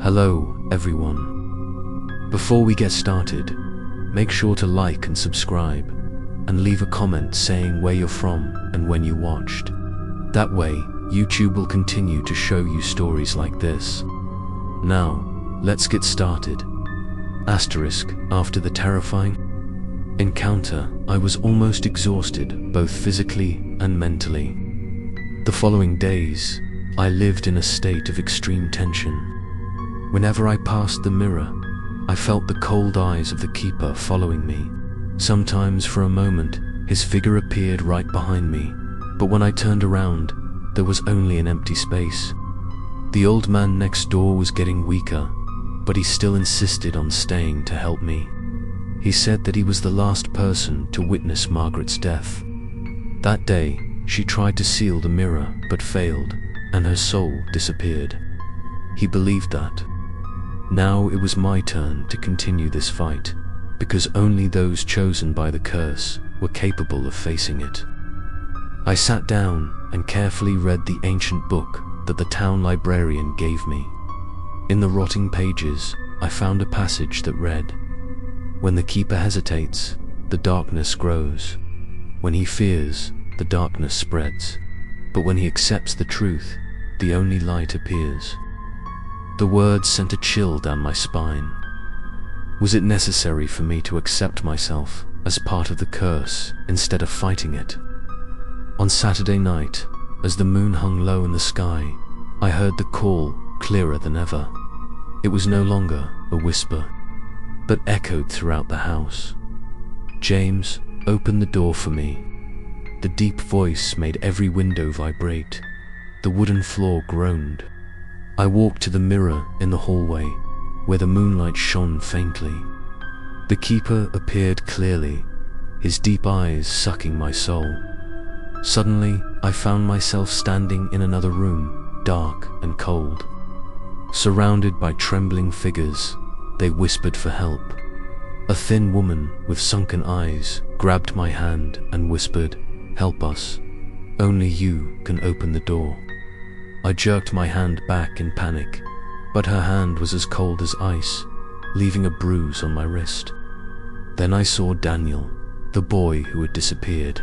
Hello, everyone. Before we get started, make sure to like and subscribe, and leave a comment saying where you're from and when you watched. That way, YouTube will continue to show you stories like this. Now, let's get started. After the terrifying encounter, I was almost exhausted, both physically and mentally. The following days, I lived in a state of extreme tension. Whenever I passed the mirror, I felt the cold eyes of the keeper following me. Sometimes for a moment, his figure appeared right behind me, but when I turned around, there was only an empty space. The old man next door was getting weaker, but he still insisted on staying to help me. He said that he was the last person to witness Margaret's death. That day, she tried to seal the mirror but failed, and her soul disappeared. He believed that. Now it was my turn to continue this fight, because only those chosen by the curse were capable of facing it. I sat down and carefully read the ancient book that the town librarian gave me. In the rotting pages, I found a passage that read, "When the keeper hesitates, the darkness grows. When he fears, the darkness spreads. But when he accepts the truth, the only light appears." The words sent a chill down my spine. Was it necessary for me to accept myself as part of the curse instead of fighting it? On Saturday night, as the moon hung low in the sky, I heard the call clearer than ever. It was no longer a whisper, but echoed throughout the house. "James, open the door for me." The deep voice made every window vibrate. The wooden floor groaned. I walked to the mirror in the hallway, where the moonlight shone faintly. The keeper appeared clearly, his deep eyes sucking my soul. Suddenly, I found myself standing in another room, dark and cold. Surrounded by trembling figures, they whispered for help. A thin woman with sunken eyes grabbed my hand and whispered, "Help us. Only you can open the door." I jerked my hand back in panic, but her hand was as cold as ice, leaving a bruise on my wrist. Then I saw Daniel, the boy who had disappeared.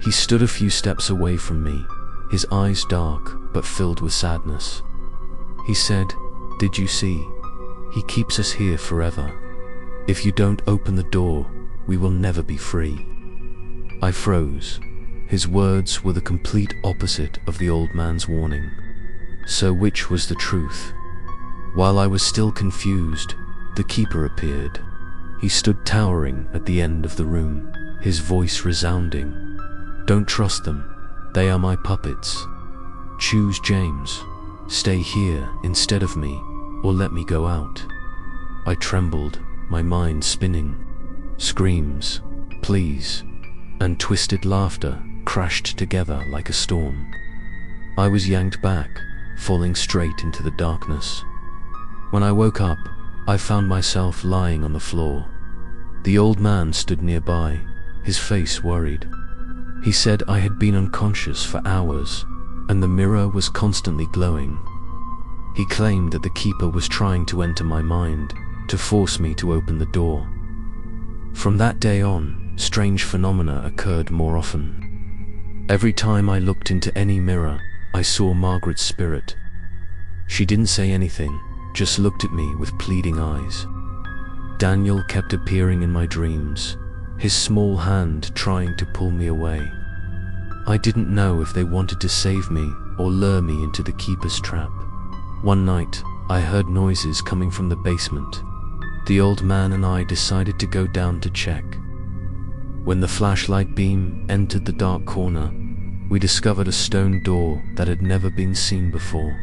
He stood a few steps away from me, his eyes dark but filled with sadness. He said, "Did you see? He keeps us here forever. If you don't open the door, we will never be free." I froze. His words were the complete opposite of the old man's warning. So which was the truth? While I was still confused, the keeper appeared. He stood towering at the end of the room, his voice resounding. "Don't trust them. They are my puppets. Choose James. Stay here instead of me, or let me go out." I trembled, my mind spinning. Screams, pleas, and twisted laughter crashed together like a storm. I was yanked back, falling straight into the darkness. When I woke up, I found myself lying on the floor. The old man stood nearby, his face worried. He said I had been unconscious for hours, and the mirror was constantly glowing. He claimed that the keeper was trying to enter my mind, to force me to open the door. From that day on, strange phenomena occurred more often. Every time I looked into any mirror, I saw Margaret's spirit. She didn't say anything, just looked at me with pleading eyes. Daniel kept appearing in my dreams, his small hand trying to pull me away. I didn't know if they wanted to save me or lure me into the keeper's trap. One night, I heard noises coming from the basement. The old man and I decided to go down to check. When the flashlight beam entered the dark corner, we discovered a stone door that had never been seen before.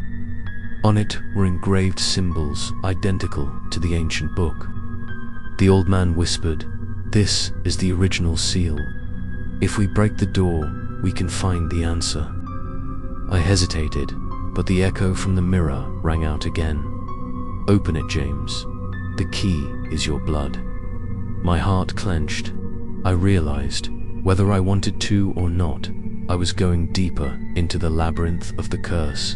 On it were engraved symbols identical to the ancient book. The old man whispered, "This is the original seal. If we break the door, we can find the answer." I hesitated, but the echo from the mirror rang out again. "Open it, James. The key is your blood." My heart clenched. I realized, whether I wanted to or not, I was going deeper into the labyrinth of the curse,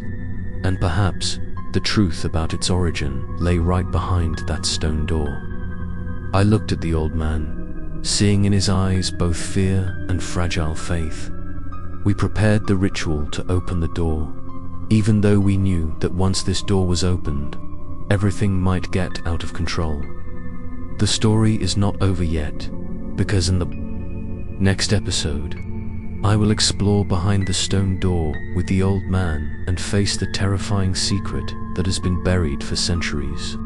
and perhaps The truth about its origin lay right behind that stone door. I looked at the old man, seeing in his eyes both fear and fragile faith. We prepared the ritual to open the door, even though we knew that once this door was opened, everything might get out of control. The story is not over yet, because in the next episode, I will explore behind the stone door with the old man and face the terrifying secret that has been buried for centuries.